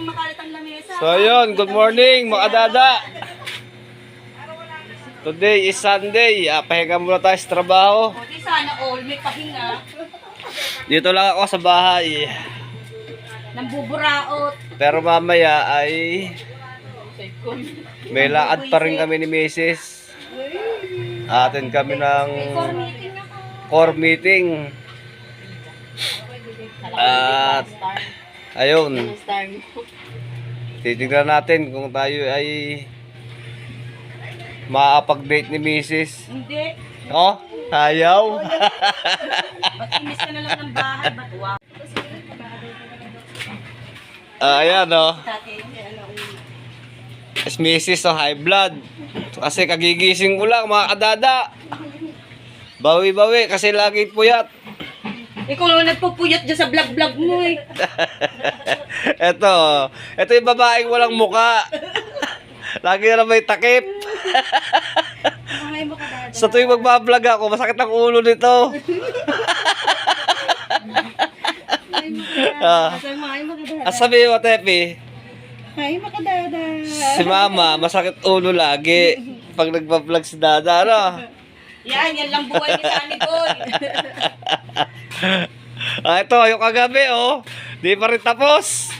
kang makalit ang lamesa. So yun, good morning mga dada. Today is Sunday. Pahinga muna tayo sa trabaho. Buti sana all may pahinga. Dito lang ako sa bahay. Nang buburaot. Pero mamaya ay may lakad pa rin kami ni Mrs. Atin kami ng core meeting. At ayun, titignan natin kung tayo ay maapag-date ni Mrs. Hindi. Oh, ayaw. Inis ka na lang ng bahay. Batuwa. Ayan oh. As Mrs. oh, high blood. Kasi kagigising ko lang mga kadada. Bawi-bawi kasi lagi puyat. Ikaw lang nagpupuyat dyan sa vlog-vlog mo eh. Ito yung babaeng walang muka. Lagi na may takip. Ay mo ka dada. Sa tuwing magbablog ako, masakit ang ulo nito. Ay mo ka dada. Sabi mo, Tepi, Ay mo ka dada. si Mama, masakit ulo lagi pag nagbablog si Dada, ano? Yan lang buhay ni Sunny Boy. Ito, yung kagabi, oh. Di pa rin tapos.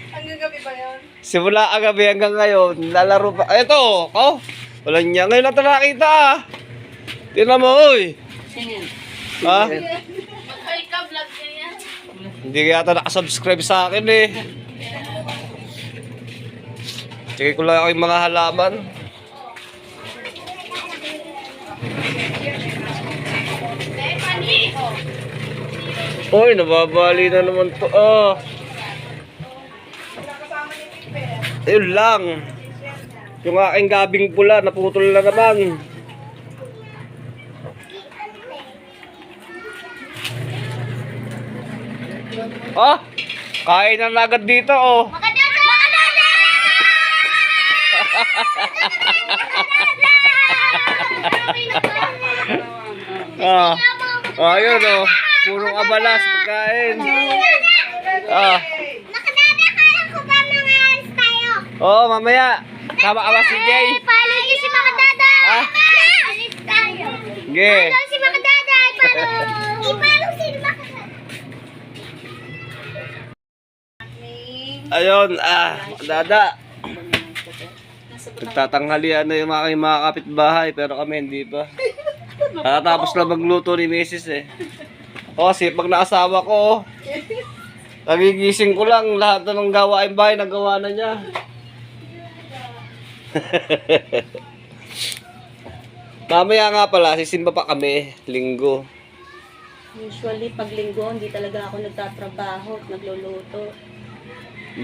Hanggang gabi ba yan? Simula kagabi hanggang ngayon, lalaro pa. Ito, oh. Wala niya. Ngayon lang ito nakita, ah. Tingnan mo, oy. Sinin. Ha? Mag-hi ka, vlog ka yan. Hindi kaya ito nakasubscribe sa akin, eh. Sige ko lang ako yung mga halaman. Uy, nababali na naman to. Oh. Ayun lang. Yung aking gabing pula, naputol na naman. Ah, kain na agad dito, oh. Ah, ayun, oh. Purong abalas pagkain. Ah. Nakadada, kala ko ba mga alis tayo? Oh, mamaya. Sama si Jay. Follow niyo si mga dada. Ah? Alis tayo. Ge. Follow si mga dada. I-follow si mga dada. Ayun, Dada. Nagtatanghalian na yung mga kapitbahay pero kami hindi pa. Tapos na magluto ni Mrs. eh. Oh, sipag na asawa ko. Nagigising ko lang, lahat na ng gawain bahay nagawa na niya. Mamaya nga pala, sisimba pa kami, linggo. Usually, pag linggo, hindi talaga ako nagtatrabaho at nagluluto.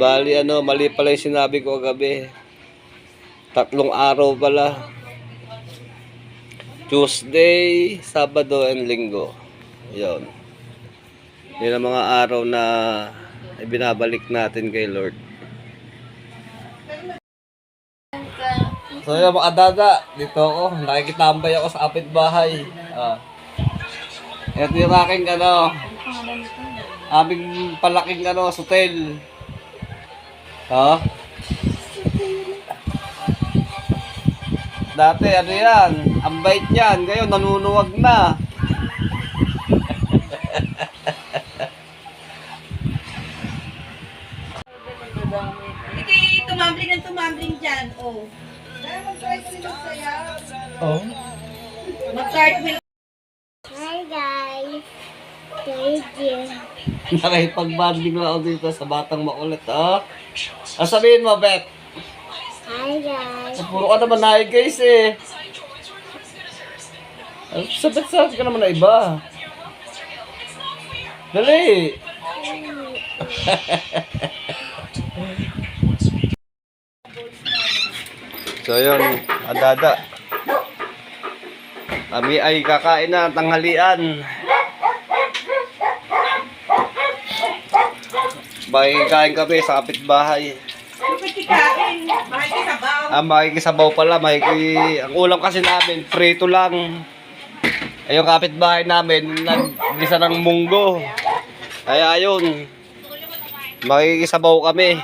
Bali mali pala yung sinabi ko kagabi. 3 araw pala. Tuesday, Sabado, and Linggo. Yun. Yun ang mga araw na ibinabalik natin kay Lord. So yun mga dada, dito ako. Nakikitambay ako sa kapitbahay. Ito yung aking aming palaking hotel. Dati yan, ang bait niyan, ngayon nanunuwag na. Hindi tumambling dyan, oh. Oh. Mag-cartwheel. Hi guys. Thank you. Nakipag-banding na ako dito sa batang makulit, oh. Sabihin mo, Beth. Hi guys. Puro ka naman na guys eh. Sabi ka naman na iba. Dali. So yun, Dada. Kami ay kakain na tanghalian. Makikikain kami sa kapitbahay. Pagkikain, makikisabaw. Makikisabaw pala. Ang ulam kasi namin, prito lang. Ay, yung kapitbahay namin, naggisa ng munggo. Kaya ayun. Makikisabaw kami.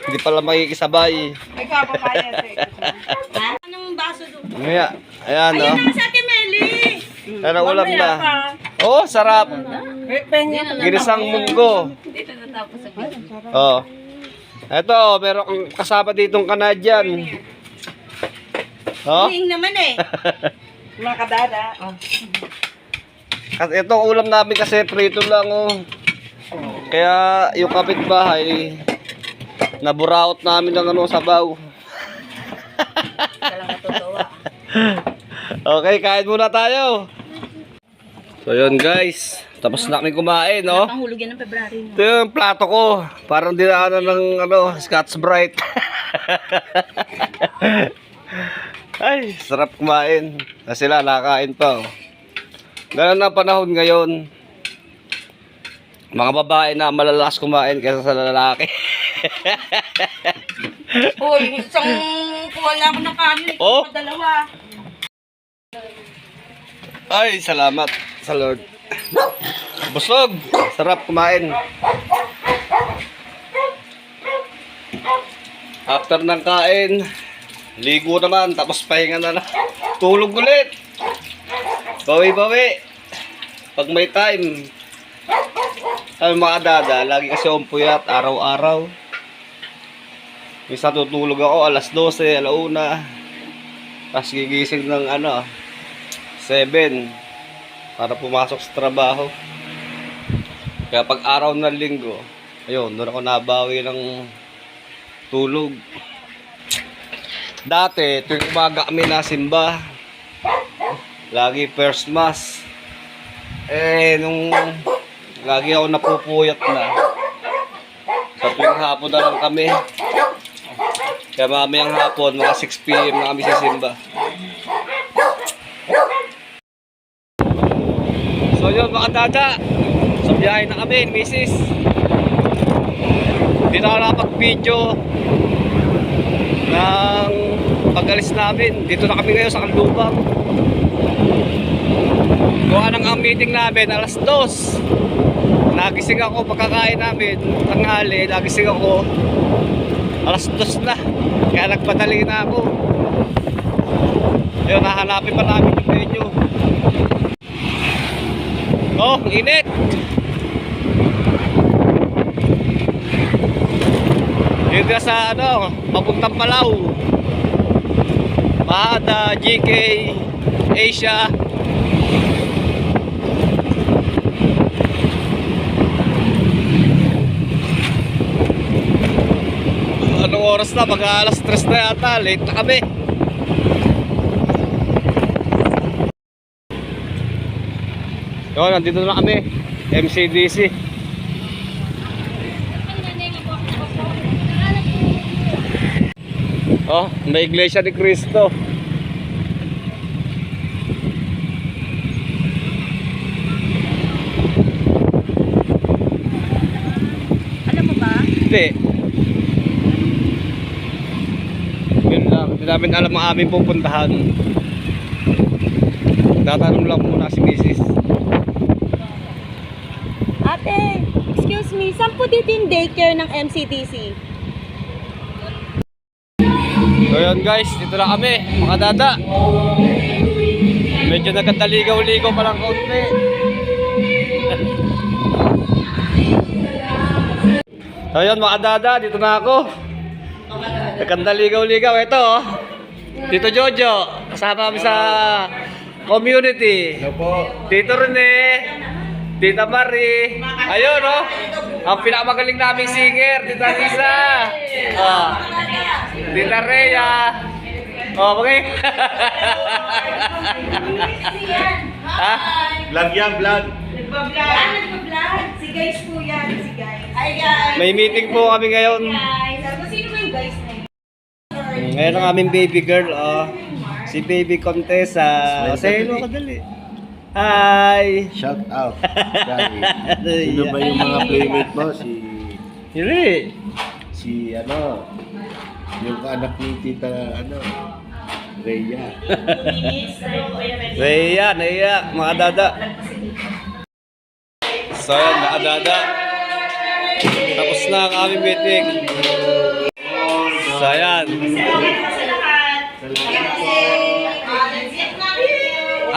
Hindi pala makikisabay. May kapabayan. Anong baso doon? Ayan, ayan Ayun oh. naman sa Ate Meli. Ano ulam na? Oh, sarap. Ginisang munggo. Dito natapos sa video. Oh. Eto, meron kang kasama ditong Canadian. Oh. Ning naman eh. Mga kadada. Kasi ito ulam namin kasi prito lang oh. Kaya yung kapitbahay naburaot namin ng ano sabaw. Walang natutuwa. Okay, kain muna tayo. So yun guys, tapos na kami kumain, no? Panghulog yan ng February. No? Ito yung plato ko. Parang dinaanan ng ano, Scotch Brite. Ay, sarap kumain. Kasi sila nakain pa. Oh. Ganun ang panahon ngayon. Mga babae na malalakas kumain kaysa sa lalaki. Uy, isang kuha lang ako ng kanin. Oh? Dalawa. Ay, salamat sa Lord. Busog. Sarap kumain. After ng kain, ligo naman, tapos pahinga na lang. Tulog ulit. Bawi-bawi. Pag may time. Ay mga dada, lagi kasi akong puyat araw-araw. Minsan tutulog ako alas 12, alauna. Tapos gigising ng ano, 7 para pumasok sa trabaho. Kaya pag araw ng linggo, ayun, doon ako nabawi ng tulog. Dati, tuwing umaga kami nasimba. Lagi first mass. Nung lagi ako napupuyat na. Sa tuwing hapon na lang kami. Kaya mamayang hapon, mga 6 PM na kami sisimba. So yun mga dada, sa biyahe na kami, misis. Hindi na ako nakapag-video ng pag-alis namin. Dito na kami ngayon sa Kandubang. Gawa ng ang meeting namin, alas 2. Nagising ako pagkakain namin, tanghali, nagising ako. Alas 2 na, kaya nagpadali na ako. Ayun, nahanapin pa namin yung menu. Oh, init! Yun ka sa ano, papuntang Palaw. Mahada, GK, Asia. Anong oras na? Pag alas 3 na yata, late na kami. Yun, nandito na kami. MCDC. Oh, may iglesia ni Cristo. Alam mo ba? Hindi. Yun lang. Hindi namin alam ang aming pupuntahan. Tatanong lang muna si Mrs. Ate, excuse me, saan po dito yung daycare ng MCTC? So yun guys, dito na kami, mga dada. Medyo nagkataligaw-ligaw pa lang konti. So yun mga dada, dito na ako. Nagkataligaw-ligaw, ito oh. Tito Jojo, kasama kami sa community. Tito Rene, Tita Marie, ayun oh. Ang pinakamagaling naming singer, Tita Lisa. Oh. Tita Rhea. Oh, okay. Ha? Vlog yan, vlog. Nagpa-vlog. Si guys po yan. Si guys. Hi guys. May meeting po kami ngayon. Guys. Sino ba yung guys na yun? Ngayon ang aming baby girl, oh. Si Baby Contessa. Say hello ka dali. Hi. Shout out. Sino ba yung mga playmate mo? Hili. Si ano, yung anak ni Tita, ano, Rhea. Naiya, mga dada. So yan, mga dada. Tapos Tapos na ang aming meeting. So, ayan.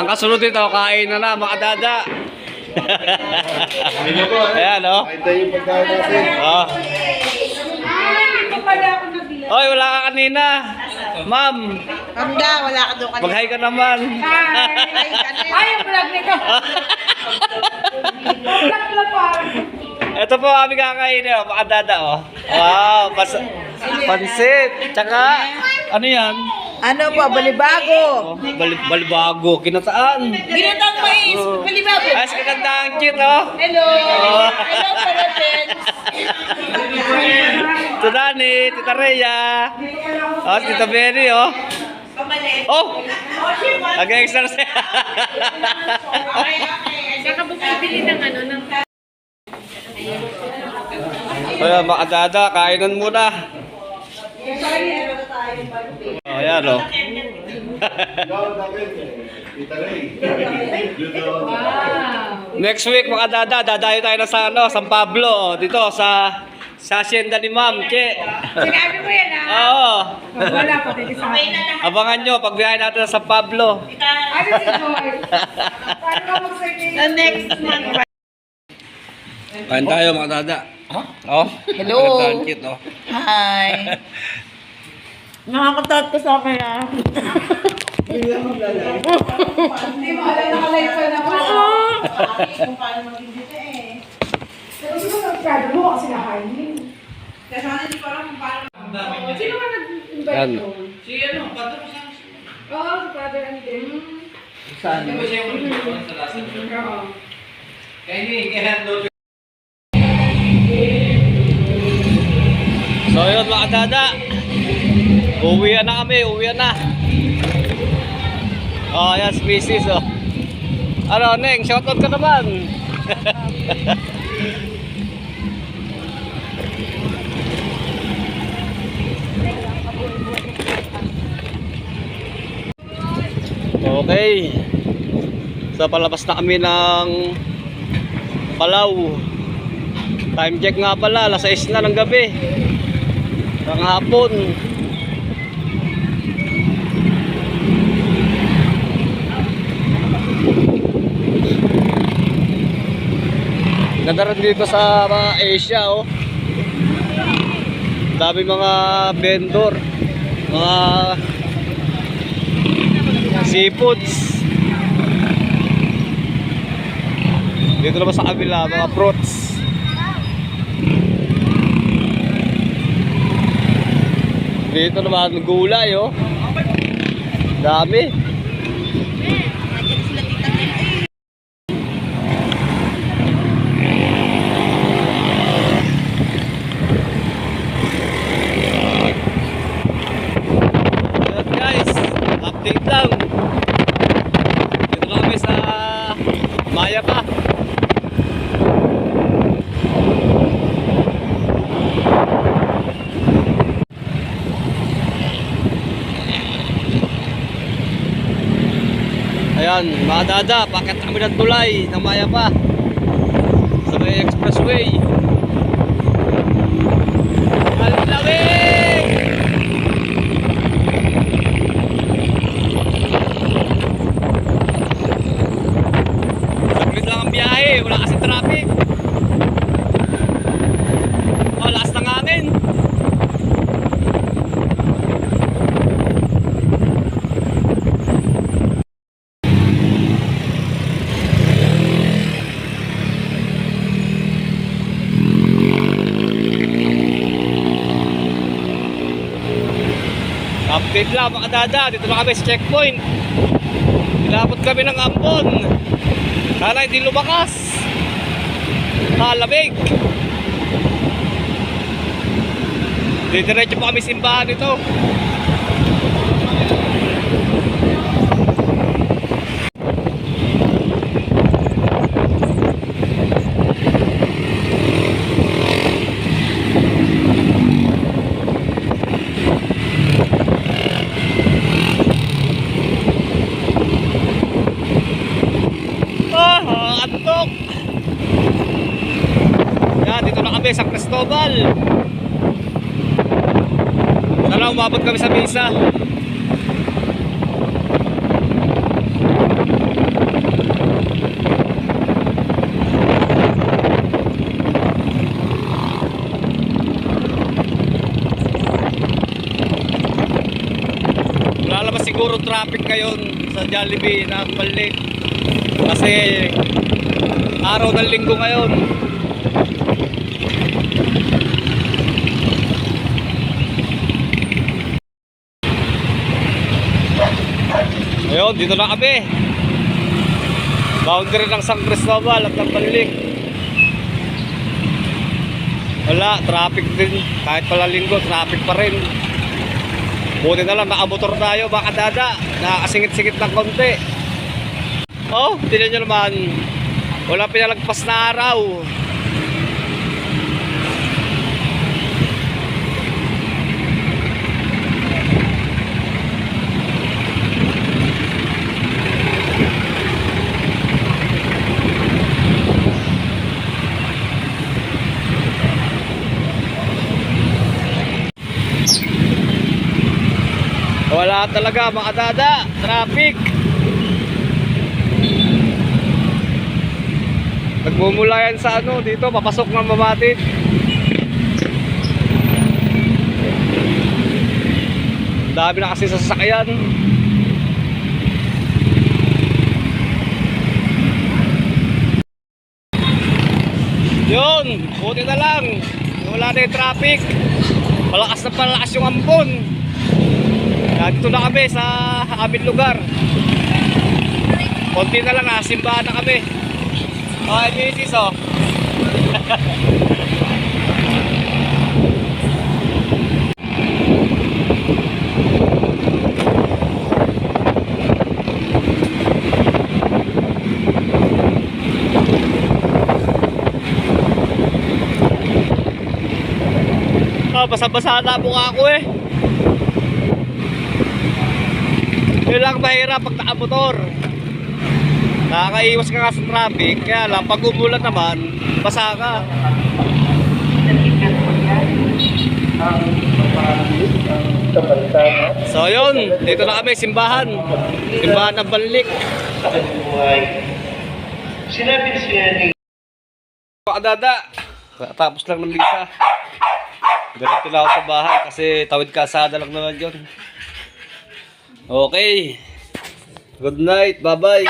Ang kasunod dito, kain na mga dada. Ayan, oh. Kahit tayo yung pagkain natin. Oh. Oy, wala ka kanina. Ma'am, Handa, wala ka doon kanina. mag-hi ka naman. Ay, yung vlog nito. Ito po kami kakainin, oh. Mga dada, oh. Wow, pansit. Tsaka, ano yan? Ano po, balibago. Oh, balibago. Kinataan. Ginatang mais, balibago. Ay, sa kagandang cute, oh. Hello. Oh. Hello, Philippines. Tito Dani, Tita Rhea. Oh, Tita Benny, oh. Oh! Nag-exercise. Saka bumibili ng ano, ng... Ayan, mga dada, kainan muna. Oh, ayan, oh. Next week, mga dada, dadayo tayo na sa, San Pablo, dito, sa hacienda ni Ma'am, Che. Sinabi mo yan, ha? Oo. Wala pa, titi sa akin. Abangan nyo, pagbiyahe natin sa San Pablo. Ano si Joy? Paano ka mag-survey? The next month. Kain tayo, mga dada. Oh, Hello. kagandang cute, oh. Hi. Nakakatot ko sa akin, ha? Hindi mo alam, nakalive pa naman. Kung paano mag-invite, eh. Pero sino nag-prado mo kasi nakainin? Kasi hindi ko alam kung paano. Sino ba nag-invite Yan. ko? Si ano, Pato ko siya. Oo, si Father Andy. Saan? Oo. So yun, mga dada. Uwian na kami, uwian na. Oh, yan, species, oh. Ano, Neng, shoutout ka naman. Okay. So palabas na kami ng Palaw. Time check nga pala, alas 6 na ng gabi. Ng hapon. Ganda rin dito sa mga Asia, oh. Dami mga vendor, mga seafoods. Dito naman sa kabila, mga fruits. Dito naman gulay, oh. Dami. Ayan, guys, update lang. Dito na kami sa Maya pa. Ayan, mga dada, pakit kami ng tulay ng Maya pa sa may expressway. Alawin! Saglit lang ang biyahe, wala kasi traffic. Oh, lakas ng hangin. Update lang mga dada, dito na kami sa checkpoint. Inabot kami ng Ambon. Sana hindi lumakas. Malamig. Didiretso pa kami simbahan ito. Antok. Yan, dito na kami sa Cristobal. Sana umabot kami sa misa. Lalabas siguro traffic ngayon sa Jollibee na balik. Kasi araw ng linggo ngayon. Ayun, dito na kami. Boundary ng San Cristobal at ng balik. Wala, traffic din. Kahit pala linggo, traffic pa rin. Buti na lang, nakamotor tayo, baka dada. Nakasingit-singit ng konti. Oh, tignan nyo naman. Wala pinalagpas na araw. Wala talaga mga dada, traffic. Nagmumula yan sa ano, dito, papasok ng Mamatid. Dami na kasi sasakyan. Yun, buti na lang. Wala na yung traffic. Palakas na palakas yung ampon. Dito na kami sa aming lugar. Konti na lang, simbahan na kami. Oh, misis oh. Basa-basa na mukha ako eh. Yun lang mahirap pag nakamotor. Nakakaiwas ka nga sa traffic. Kaya lang pag umulan naman, basa ka. So yun, dito na kami, simbahan. Simbahan ng Balik. Pakadada. Tapos lang ng misa. Ganito na ako sa bahay kasi tawid kasada lang naman yun. Okay. Good night. Bye-bye.